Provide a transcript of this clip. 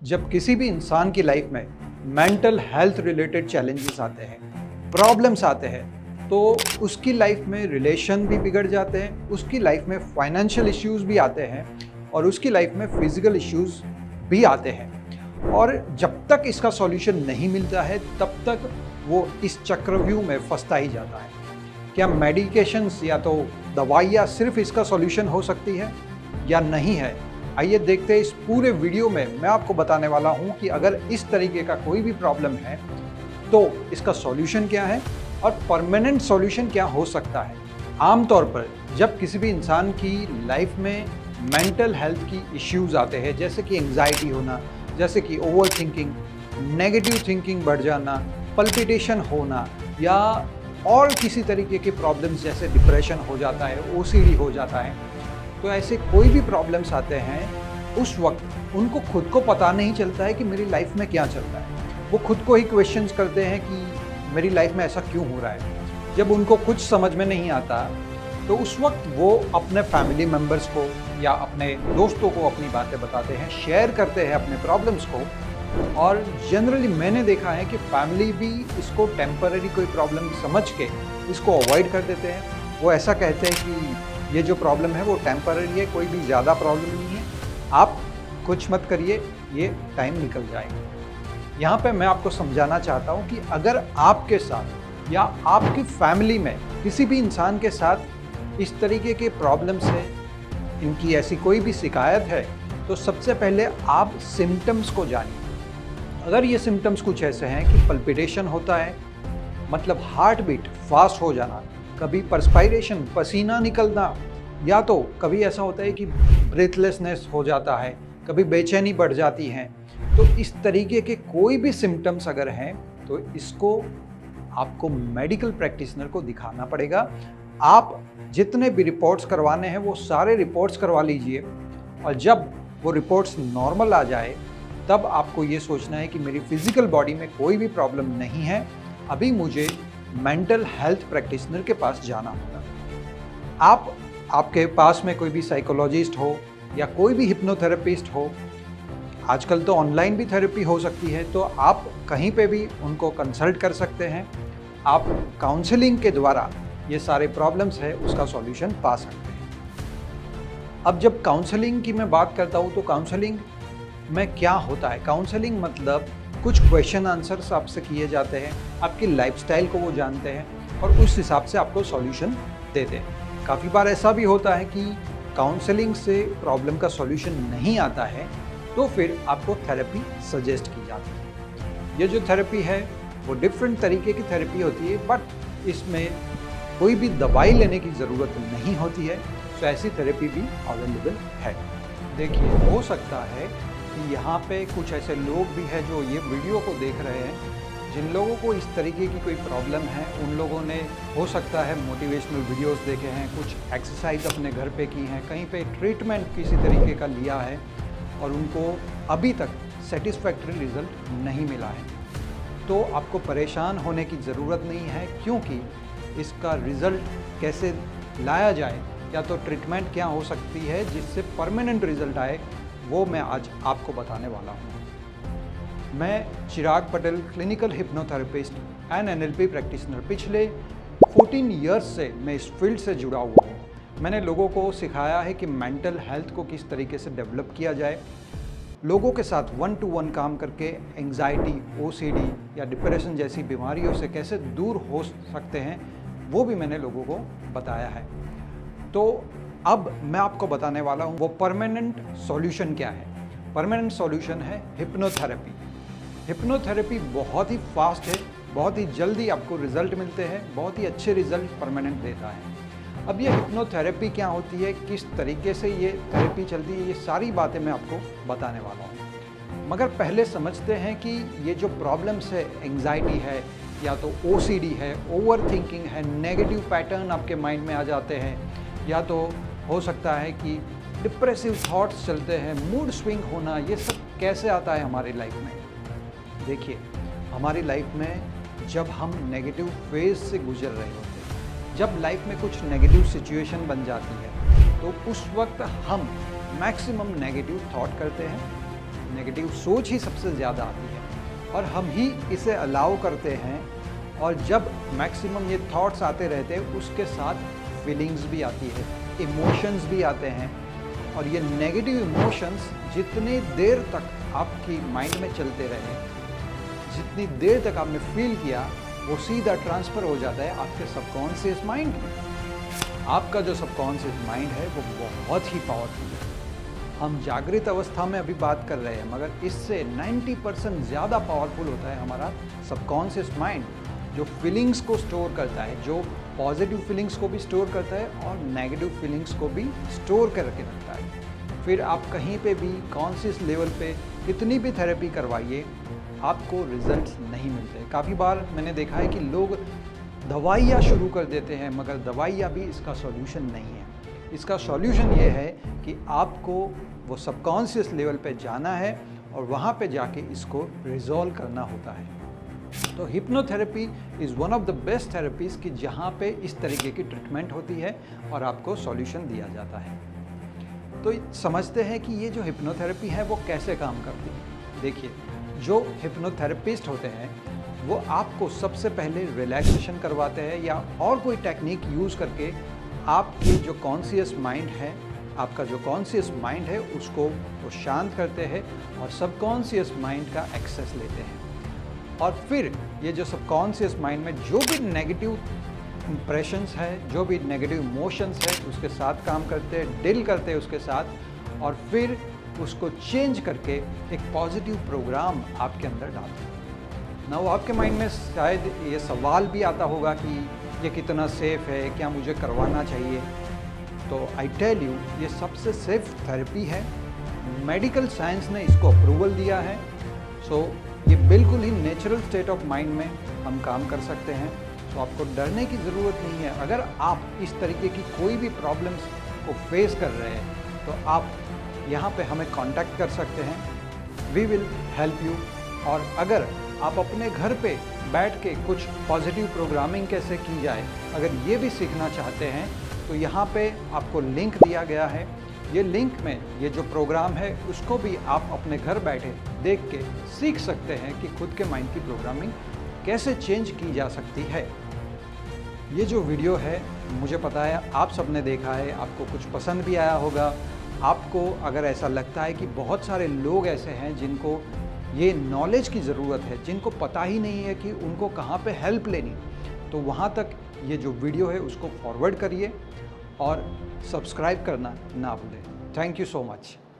जब किसी भी इंसान की लाइफ में मेंटल हेल्थ रिलेटेड चैलेंजेस आते हैं, प्रॉब्लम्स आते हैं, तो उसकी लाइफ में रिलेशन भी बिगड़ जाते हैं, उसकी लाइफ में फाइनेंशियल इश्यूज भी आते हैं और उसकी लाइफ में फिजिकल इश्यूज भी आते हैं। और जब तक इसका सॉल्यूशन नहीं मिलता है तब तक वो इस चक्रव्यूह में फंसता ही जाता है। क्या मेडिकेशंस या तो दवाइयाँ सिर्फ इसका सॉल्यूशन हो सकती है या नहीं है? आइए देखते हैं। इस पूरे वीडियो में मैं आपको बताने वाला हूं कि अगर इस तरीके का कोई भी प्रॉब्लम है तो इसका सॉल्यूशन क्या है और परमानेंट सॉल्यूशन क्या हो सकता है। आमतौर पर जब किसी भी इंसान की लाइफ में मेंटल हेल्थ की इश्यूज आते हैं, जैसे कि एंग्जाइटी होना, जैसे कि ओवर थिंकिंग, नेगेटिव थिंकिंग बढ़ जाना, पल्पिटेशन होना या और किसी तरीके के प्रॉब्लम्स जैसे डिप्रेशन हो जाता है, ओसीडी हो जाता है, तो ऐसे कोई भी प्रॉब्लम्स आते हैं, उस वक्त उनको खुद को पता नहीं चलता है कि मेरी लाइफ में क्या चल रहा है। वो खुद को ही क्वेश्चंस करते हैं कि मेरी लाइफ में ऐसा क्यों हो रहा है। जब उनको कुछ समझ में नहीं आता तो उस वक्त वो अपने फैमिली मेम्बर्स को या अपने दोस्तों को अपनी बातें बताते हैं, शेयर करते हैं अपने प्रॉब्लम्स को। और जनरली मैंने देखा है कि फैमिली भी इसको टेम्पररी कोई प्रॉब्लम समझ के इसको अवॉइड कर देते हैं। वो ऐसा कहते हैं कि ये जो प्रॉब्लम है वो टेम्पररी है, कोई भी ज़्यादा प्रॉब्लम नहीं है, आप कुछ मत करिए, ये टाइम निकल जाएगा। यहाँ पे मैं आपको समझाना चाहता हूँ कि अगर आपके साथ या आपकी फैमिली में किसी भी इंसान के साथ इस तरीके के प्रॉब्लम्स है, इनकी ऐसी कोई भी शिकायत है, तो सबसे पहले आप सिम्टम्स को जानिए। अगर ये सिम्टम्स कुछ ऐसे हैं कि पल्पिटेशन होता है, मतलब हार्ट बीट फास्ट हो जाना, कभी परस्पायरेशन पसीना निकलना, या तो कभी ऐसा होता है कि ब्रेथलेसनेस हो जाता है, कभी बेचैनी बढ़ जाती है, तो इस तरीके के कोई भी सिम्टम्स अगर हैं तो इसको आपको मेडिकल प्रैक्टिशनर को दिखाना पड़ेगा। आप जितने भी रिपोर्ट्स करवाने हैं वो सारे रिपोर्ट्स करवा लीजिए और जब वो रिपोर्ट्स नॉर्मल आ जाए तब आपको ये सोचना है कि मेरी फिजिकल बॉडी में कोई भी प्रॉब्लम नहीं है, अभी मुझे मेंटल हेल्थ प्रैक्टिशनर के पास जाना होगा। आपके पास में कोई भी साइकोलॉजिस्ट हो या कोई भी हिप्नोथेरेपिस्ट हो, आजकल तो ऑनलाइन भी थेरेपी हो सकती है, तो आप कहीं पे भी उनको कंसल्ट कर सकते हैं। आप काउंसलिंग के द्वारा ये सारे प्रॉब्लम्स है उसका सॉल्यूशन पा सकते हैं। अब जब काउंसलिंग की मैं बात करता हूँ तो काउंसलिंग में क्या होता है? काउंसलिंग मतलब कुछ क्वेश्चन आंसर्स आपसे किए जाते हैं, आपकी लाइफस्टाइल को वो जानते हैं और उस हिसाब से आपको सॉल्यूशन देते हैं। काफ़ी बार ऐसा भी होता है कि काउंसलिंग से प्रॉब्लम का सॉल्यूशन नहीं आता है तो फिर आपको थेरेपी सजेस्ट की जाती है। ये जो थेरेपी है वो डिफरेंट तरीके की थेरेपी होती है, बट इसमें कोई भी दवाई लेने की ज़रूरत नहीं होती है, तो ऐसी थेरेपी भी अवेलेबल है। देखिए, हो सकता है कि यहाँ पे कुछ ऐसे लोग भी हैं जो ये वीडियो को देख रहे हैं, जिन लोगों को इस तरीके की कोई प्रॉब्लम है। उन लोगों ने हो सकता है मोटिवेशनल वीडियोस देखे हैं, कुछ एक्सरसाइज अपने घर पे की हैं, कहीं पे ट्रीटमेंट किसी तरीके का लिया है और उनको अभी तक सेटिस्फैक्टरी रिज़ल्ट नहीं मिला है। तो आपको परेशान होने की ज़रूरत नहीं है, क्योंकि इसका रिज़ल्ट कैसे लाया जाए या तो ट्रीटमेंट क्या हो सकती है जिससे परमानेंट रिज़ल्ट आए, वो मैं आज आपको बताने वाला हूँ। मैं Chirag Patel, clinical hypnotherapist and NLP practitioner. पिछले 14 इयर्स से मैं इस फील्ड से जुड़ा हुआ हूँ। मैंने लोगों को सिखाया है कि मेंटल हेल्थ को किस तरीके से डेवलप किया जाए, लोगों के साथ 1 to 1 काम करके एंग्जाइटी, ओसीडी या डिप्रेशन जैसी बीमारियों से कैसे दूर हो सकते हैं, वो भी मैंने लोगों को बताया है। तो अब मैं आपको बताने वाला हूँ वो परमानेंट सॉल्यूशन क्या है। परमानेंट सॉल्यूशन है हिप्नोथेरेपी। हिप्नोथेरेपी बहुत ही फास्ट है, बहुत ही जल्दी आपको रिजल्ट मिलते हैं, बहुत ही अच्छे रिजल्ट परमानेंट देता है। अब ये हिप्नोथेरेपी क्या होती है, किस तरीके से ये थेरेपी चलती है, ये सारी बातें मैं आपको बताने वाला हूँ। मगर पहले समझते हैं कि ये जो प्रॉब्लम्स है, एंग्जाइटी है या तो ओसीडी है, ओवर थिंकिंग है, नेगेटिव पैटर्न आपके माइंड में आ जाते हैं, या तो हो सकता है कि डिप्रेसिव थॉट्स चलते हैं, मूड स्विंग होना, ये सब कैसे आता है हमारी लाइफ में। देखिए, हमारी लाइफ में जब हम नेगेटिव फेज से गुजर रहे होते हैं, जब लाइफ में कुछ नेगेटिव सिचुएशन बन जाती है, तो उस वक्त हम मैक्सिमम नेगेटिव थॉट करते हैं, नेगेटिव सोच ही सबसे ज़्यादा आती है और हम ही इसे अलाउ करते हैं। और जब मैक्सिमम ये थॉट्स आते रहते हैं उसके साथ फीलिंग्स भी आती है, इमोशंस भी आते हैं। और ये नेगेटिव इमोशंस जितनी देर तक आपकी माइंड में चलते रहे, जितनी देर तक आपने फील किया, वो सीधा ट्रांसफ़र हो जाता है आपके सबकॉन्शियस माइंड में। आपका जो सबकॉन्शियस माइंड है वो बहुत ही पावरफुल है। हम जागृत अवस्था में अभी बात कर रहे हैं, मगर इससे 90% ज़्यादा पावरफुल होता है हमारा सबकॉन्शियस माइंड, जो फीलिंग्स को स्टोर करता है, जो पॉजिटिव फीलिंग्स को भी स्टोर करता है और नेगेटिव फीलिंग्स को भी स्टोर करके रखता है। फिर आप कहीं पे भी कॉन्शियस लेवल पे कितनी भी थेरेपी करवाइए, आपको रिजल्ट्स नहीं मिलते। काफ़ी बार मैंने देखा है कि लोग दवाइयाँ शुरू कर देते हैं, मगर दवाइयाँ भी इसका सॉल्यूशन नहीं है। इसका सॉल्यूशन ये है कि आपको वो सबकॉन्शियस लेवल पे जाना है और वहाँ पे जाके इसको रिजॉल्व करना होता है। तो hypnotherapy is one of the best therapies कि जहाँ पे इस तरीके की ट्रीटमेंट होती है और आपको सॉल्यूशन दिया जाता है। तो समझते हैं कि ये जो हिप्नोथेरेपी है वो कैसे काम करती है। देखिए, जो हिप्नोथेरेपिस्ट होते हैं वो आपको सबसे पहले रिलैक्सेशन करवाते हैं या और कोई टेक्निक यूज़ करके आपकी जो कॉन्शियस माइंड है, आपका जो कॉन्शियस माइंड है उसको वो शांत करते हैं और सबकॉन्शियस माइंड का एक्सेस लेते हैं। और फिर ये जो सबकॉन्शियस माइंड में जो भी नेगेटिव इंप्रेशंस है, जो भी नेगेटिव इमोशंस है, उसके साथ काम करते हैं, डील करते हैं उसके साथ और फिर उसको चेंज करके एक पॉजिटिव प्रोग्राम आपके अंदर डालते हैं। ना वो आपके माइंड में शायद ये सवाल भी आता होगा कि ये कितना सेफ़ है, क्या मुझे करवाना चाहिए। तो आई टेल यू, ये सबसे सेफ थेरेपी है। मेडिकल साइंस ने इसको अप्रूवल दिया है। सो ये बिल्कुल ही नेचुरल स्टेट ऑफ माइंड में हम काम कर सकते हैं। तो आपको डरने की ज़रूरत नहीं है। अगर आप इस तरीके की कोई भी प्रॉब्लम्स को फेस कर रहे हैं तो आप यहाँ पे हमें कांटेक्ट कर सकते हैं। We will help you. और अगर आप अपने घर पे बैठ के कुछ पॉजिटिव प्रोग्रामिंग कैसे की जाए, अगर ये भी सीखना चाहते हैं तो यहाँ पे आपको लिंक दिया गया है। ये लिंक में ये जो प्रोग्राम है उसको भी आप अपने घर बैठे देख के सीख सकते हैं कि खुद के माइंड की प्रोग्रामिंग कैसे चेंज की जा सकती है। ये जो वीडियो है मुझे पता है आप सबने देखा है, आपको कुछ पसंद भी आया होगा। आपको अगर ऐसा लगता है कि बहुत सारे लोग ऐसे हैं जिनको ये नॉलेज की ज़रूरत है, जिनको पता ही नहीं है कि उनको कहाँ पे हेल्प लेनी, तो वहाँ तक ये जो वीडियो है उसको फॉरवर्ड करिए और सब्सक्राइब करना ना भूलें। Thank you so much.